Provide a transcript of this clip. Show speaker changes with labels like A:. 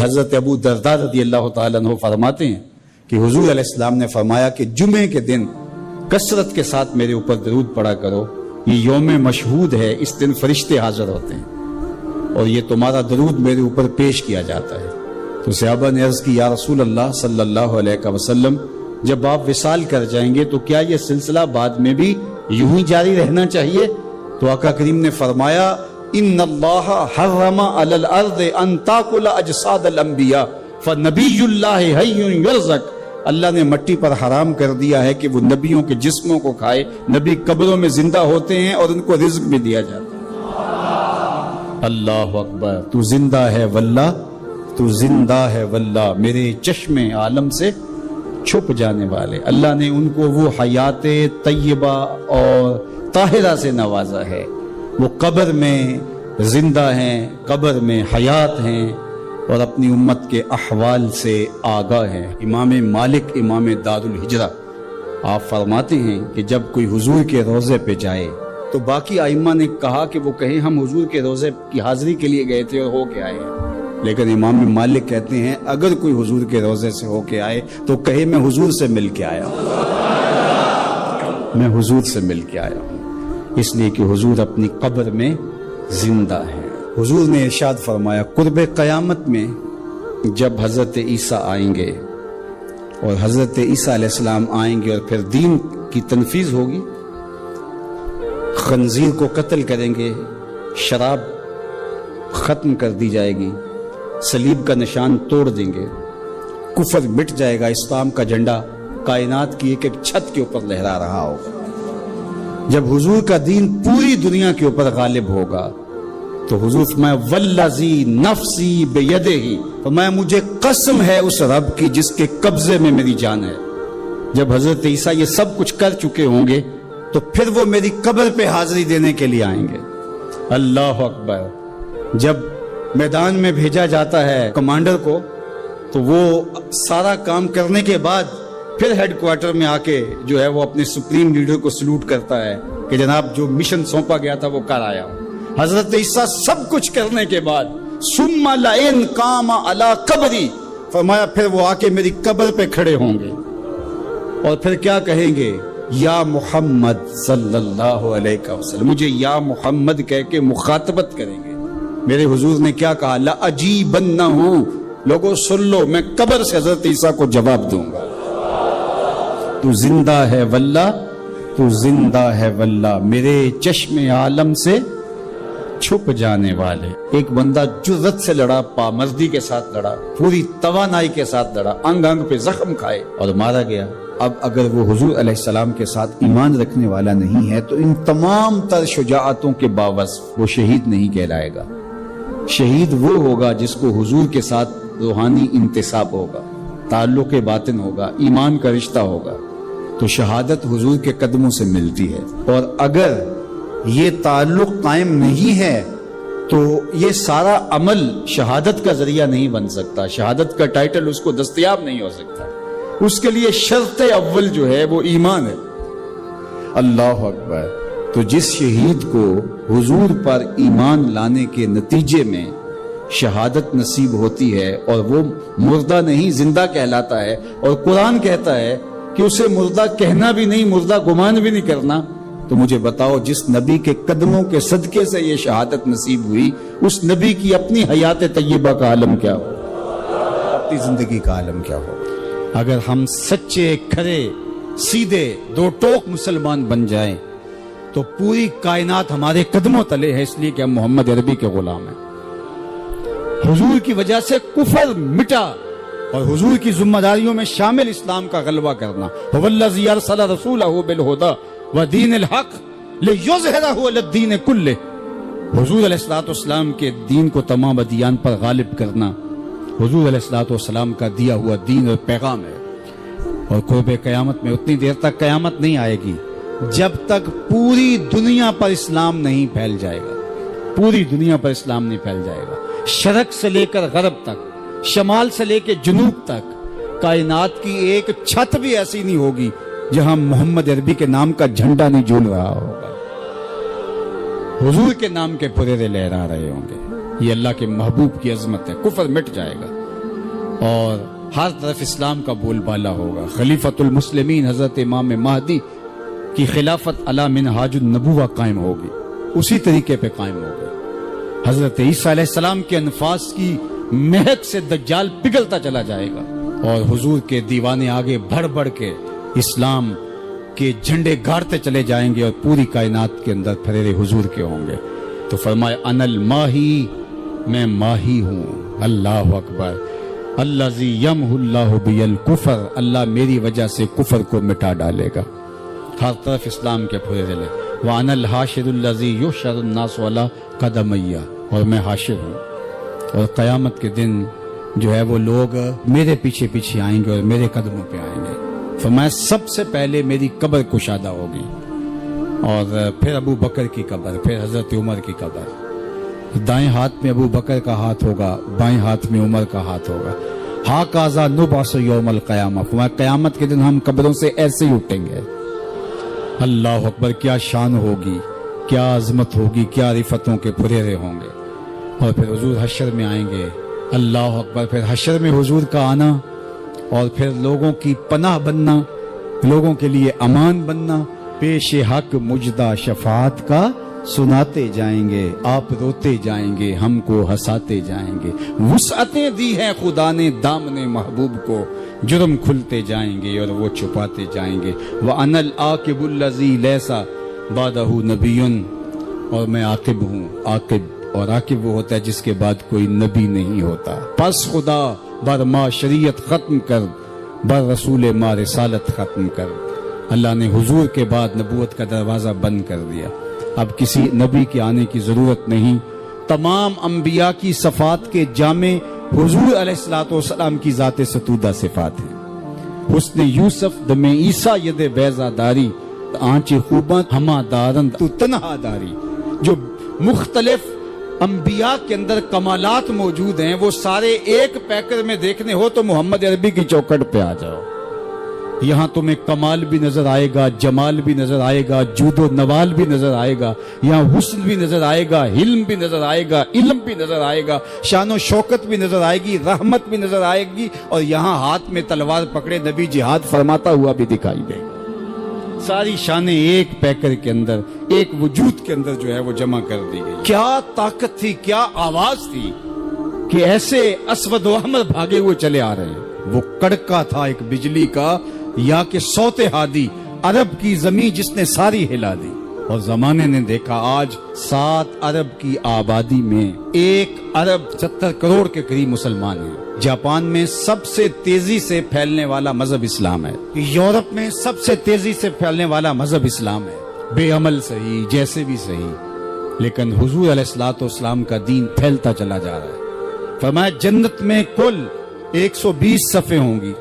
A: حضرت ابو درداء رضی اللہ تعالیٰ عنہ فرماتے ہیں کہ حضور علیہ السلام نے فرمایا کہ جمعے کے دن کثرت کے ساتھ میرے اوپر درود پڑھا کرو، یہ یوم مشہود ہے، اس دن فرشتے حاضر ہوتے ہیں اور یہ تمہارا درود میرے اوپر پیش کیا جاتا ہے۔ تو صحابہ نے عرض کی یا رسول اللہ صلی اللہ علیہ وسلم، جب آپ وصال کر جائیں گے تو کیا یہ سلسلہ بعد میں بھی یوں ہی جاری رہنا چاہیے؟ تو آقا کریم نے فرمایا ان اللہ حرم علی الارض ان تاکل اجساد الانبیاء فنبی اللہ حی یرزق، اللہ نے مٹی پر حرام کر دیا ہے کہ وہ نبیوں کے جسموں کو کھائے، نبی قبروں میں زندہ ہوتے ہیں اور ان کو رزق بھی دیا جاتا ہے۔ اللہ اکبر، تو زندہ ہے واللہ، تو زندہ ہے واللہ، میرے چشم عالم سے چھپ جانے والے، اللہ نے ان کو وہ حیات طیبہ اور طاہرہ سے نوازا ہے، وہ قبر میں زندہ ہیں، قبر میں حیات ہیں اور اپنی امت کے احوال سے آگاہ ہیں۔ امام مالک امام دار الہجرہ آپ فرماتے ہیں کہ جب کوئی حضور کے روضے پہ جائے تو باقی ائمہ نے کہا کہ وہ کہیں ہم حضور کے روضے کی حاضری کے لیے گئے تھے اور ہو کے آئے ہیں، لیکن امام مالک کہتے ہیں اگر کوئی حضور کے روضے سے ہو کے آئے تو کہے میں حضور سے مل کے آیا ہوں، میں حضور سے مل کے آیا ہوں، اس لیے کہ حضور اپنی قبر میں زندہ ہے۔ حضور نے ارشاد فرمایا قرب قیامت میں جب حضرت عیسیٰ آئیں گے اور حضرت عیسیٰ علیہ السلام آئیں گے اور پھر دین کی تنفیذ ہوگی، خنزیر کو قتل کریں گے، شراب ختم کر دی جائے گی، صلیب کا نشان توڑ دیں گے، کفر مٹ جائے گا، اسلام کا جھنڈا کائنات کی ایک ایک چھت کے اوپر لہرا رہا ہوگا۔ جب حضور کا دین پوری دنیا کے اوپر غالب ہوگا تو حضور فرمایا والذی نفسی بیدہ، فرمایا مجھے قسم ہے اس رب کی جس کے قبضے میں میری جان ہے۔ جب حضرت عیسیٰ یہ سب کچھ کر چکے ہوں گے تو پھر وہ میری قبر پہ حاضری دینے کے لیے آئیں گے۔ اللہ اکبر، جب میدان میں بھیجا جاتا ہے کمانڈر کو تو وہ سارا کام کرنے کے بعد پھر ہیڈ کوارٹر میں آ کے جو ہے وہ اپنے سپریم لیڈر کو سلوٹ کرتا ہے کہ جناب جو مشن سونپا گیا تھا وہ کر آیا ہوں۔ حضرت عیسیٰ سب کچھ کرنے کے بعد ثم لئن قام علی قبری، فرمایا پھر وہ آ کے میری قبر پہ کھڑے ہوں گے اور پھر کیا کہیں گے یا محمد صلی اللہ علیہ وسلم، مجھے یا محمد کہہ کے مخاطبت کریں گے۔ میرے حضور نے کیا کہا لأجیبنہ، لوگوں سن لو میں قبر سے حضرت عیسیٰ کو جواب دوں گا، تو زندہ ہے واللہ، تو زندہ ہے واللہ، میرے چشم عالم سے چھپ جانے والے۔ ایک بندہ جرت سے لڑا، پامردی کے ساتھ لڑا، پوری توانائی کے ساتھ لڑا، انگ انگ پہ زخم کھائے اور مارا گیا۔ اب اگر وہ حضور علیہ السلام کے ساتھ ایمان رکھنے والا نہیں ہے تو ان تمام تر شجاعتوں کے باوجود وہ شہید نہیں کہلائے گا۔ شہید وہ ہوگا جس کو حضور کے ساتھ روحانی انتساب ہوگا، تعلق باطن ہوگا، ایمان کا رشتہ ہوگا، تو شہادت حضور کے قدموں سے ملتی ہے۔ اور اگر یہ تعلق قائم نہیں ہے تو یہ سارا عمل شہادت کا ذریعہ نہیں بن سکتا، شہادت کا ٹائٹل اس کو دستیاب نہیں ہو سکتا، اس کے لیے شرط اول جو ہے وہ ایمان ہے۔ اللہ اکبر، تو جس شہید کو حضور پر ایمان لانے کے نتیجے میں شہادت نصیب ہوتی ہے اور وہ مردہ نہیں زندہ کہلاتا ہے، اور قرآن کہتا ہے کہ اسے مردہ کہنا بھی نہیں، مردہ گمان بھی نہیں کرنا، تو مجھے بتاؤ جس نبی کے قدموں کے صدقے سے یہ شہادت نصیب ہوئی اس نبی کی اپنی حیات طیبہ کا عالم کیا ہو، اپنی زندگی کا عالم کیا ہو۔ اگر ہم سچے کھرے سیدھے دو ٹوک مسلمان بن جائیں تو پوری کائنات ہمارے قدموں تلے ہے، اس لیے کہ ہم محمد عربی کے غلام ہیں۔ حضور کی وجہ سے کفر مٹا اور حضور کی ذمہ داریوں میں شامل اسلام کا غلبہ کرنا۔ والذی ارسل رسولہ بالہدی ودین الحق لیظہرہ علی الدین کلہ، حضور علیہ السلام کے دین کو تمام ادیان پر غالب کرنا حضور علیہ السلام کا دیا ہوا دین اور پیغام ہے۔ اور قرب قیامت میں اتنی دیر تک قیامت نہیں آئے گی جب تک پوری دنیا پر اسلام نہیں پھیل جائے گا، پوری دنیا پر اسلام نہیں پھیل جائے گا، شرق سے لے کر غرب تک، شمال سے لے کے جنوب تک، کائنات کی ایک چھت بھی ایسی نہیں ہوگی جہاں محمد عربی کے نام کا جھنڈا نہیں جھول رہا ہوگا، حضور کے نام کے پھریرے لہرا رہے ہوں گے۔ یہ اللہ کے محبوب کی عظمت ہے، کفر مٹ جائے گا۔ اور ہر طرف اسلام کا بول بالا ہوگا. خلیفۃ المسلمین حضرت امام مہدی کی خلافت علی منہاج النبوہ قائم ہوگی، اسی طریقے پہ قائم ہوگی. حضرت عیسیٰ علیہ السلام کے انفاس کی مہک سے دجال پگھلتا چلا جائے گا، اور حضور کے دیوانے آگے بڑھ بڑھ کے اسلام کے جھنڈے گاڑتے چلے جائیں گے، اور پوری کائنات کے اندر پھریرے حضور کے ہوں گے. تو فرمایا انا الماہی، میں ماہی ہوں. اللہ اکبر. الذی یمحو اللہ بی الکفر، اللہ میری وجہ سے کفر کو مٹا ڈالے گا. ہر طرف اسلام کے پھرے رلے. وانا الحاشر الذی یحشر الناس علی قدمی، اور میں حاشر ہوں، اور قیامت کے دن جو ہے وہ لوگ میرے پیچھے پیچھے آئیں گے اور میرے قدموں پہ آئیں گے. فرمایا سب سے پہلے میری قبر کشادہ ہوگی، اور پھر ابو بکر کی قبر، پھر حضرت عمر کی قبر. دائیں ہاتھ میں ابو بکر کا ہاتھ ہوگا، بائیں ہاتھ میں عمر کا ہاتھ ہوگا. ہاکذا نبعث یوم القیامہ، فرمایا قیامت کے دن ہم قبروں سے ایسے ہی اٹھیں گے. اللہ اکبر. کیا شان ہوگی، کیا عظمت ہوگی، کیا رفتوں کے پھریرے ہوں گے. اور پھر حضور حشر میں آئیں گے. اللہ اکبر. پھر حشر میں حضور کا آنا، اور پھر لوگوں کی پناہ بننا، لوگوں کے لیے امان بننا. پیش حق مجدہ شفاعت کا سناتے جائیں گے، آپ روتے جائیں گے، ہم کو ہنساتے جائیں گے. وسعتیں دی ہیں خدا نے دامن محبوب کو، جرم کھلتے جائیں گے اور وہ چھپاتے جائیں گے. وَأَنَا الْعَاقِبُ الَّذِي لَيْسَ بَعْدَهُ نَبِيٌّ، اور میں عاقب ہوں. عاقب، اور عاقب وہ ہوتا ہے جس کے بعد کوئی نبی نہیں ہوتا. پس خدا بر ما شریعت ختم کر، بر رسول ما رسالت ختم کر. اللہ نے حضور کے بعد نبوت کا دروازہ بند کر دیا. اب کسی نبی کے آنے کی ضرورت نہیں. تمام انبیاء کی صفات کے جامع حضور علیہ السلام کی ذات ستودہ صفات ہیں. حسن یوسف دم عیسیٰ ید بیضا داری، آنچ خوباں ہما دارند تو تنہا داری. جو مختلف انبیاء کے اندر کمالات موجود ہیں، وہ سارے ایک پیکر میں دیکھنے ہو تو محمد عربی کی چوکھٹ پہ آ جاؤ. یہاں تمہیں کمال بھی نظر آئے گا، جمال بھی نظر آئے گا، جود و نوال بھی نظر آئے گا. یہاں حسن بھی نظر آئے گا، حلم بھی نظر آئے گا، علم بھی نظر آئے گا، شان و شوکت بھی نظر آئے گی، رحمت بھی نظر آئے گی. اور یہاں ہاتھ میں تلوار پکڑے نبی جہاد فرماتا ہوا بھی دکھائی دے گا. ساری شانیں ایک پیکر کے اندر، ایک وجود کے اندر جو ہے وہ جمع کر دی گئی. کیا طاقت تھی، کیا آواز تھی کہ ایسے اسود و احمر بھاگے ہوئے چلے آ رہے ہیں. وہ کڑکا تھا ایک بجلی کا، یا کہ صوت ہادی، عرب کی زمین جس نے ساری ہلا دی. اور زمانے نے دیکھا آج 7 ارب کی آبادی میں 1 ارب 70 کروڑ کے قریب مسلمان ہیں. جاپان میں سب سے تیزی سے پھیلنے والا مذہب اسلام ہے. یورپ میں سب سے تیزی سے پھیلنے والا مذہب اسلام ہے. بے عمل صحیح، جیسے بھی صحیح، لیکن حضور علیہ الصلوۃ والسلام کا دین پھیلتا چلا جا رہا ہے. فرمایا جنت میں کل 120 صفیں ہوں گی.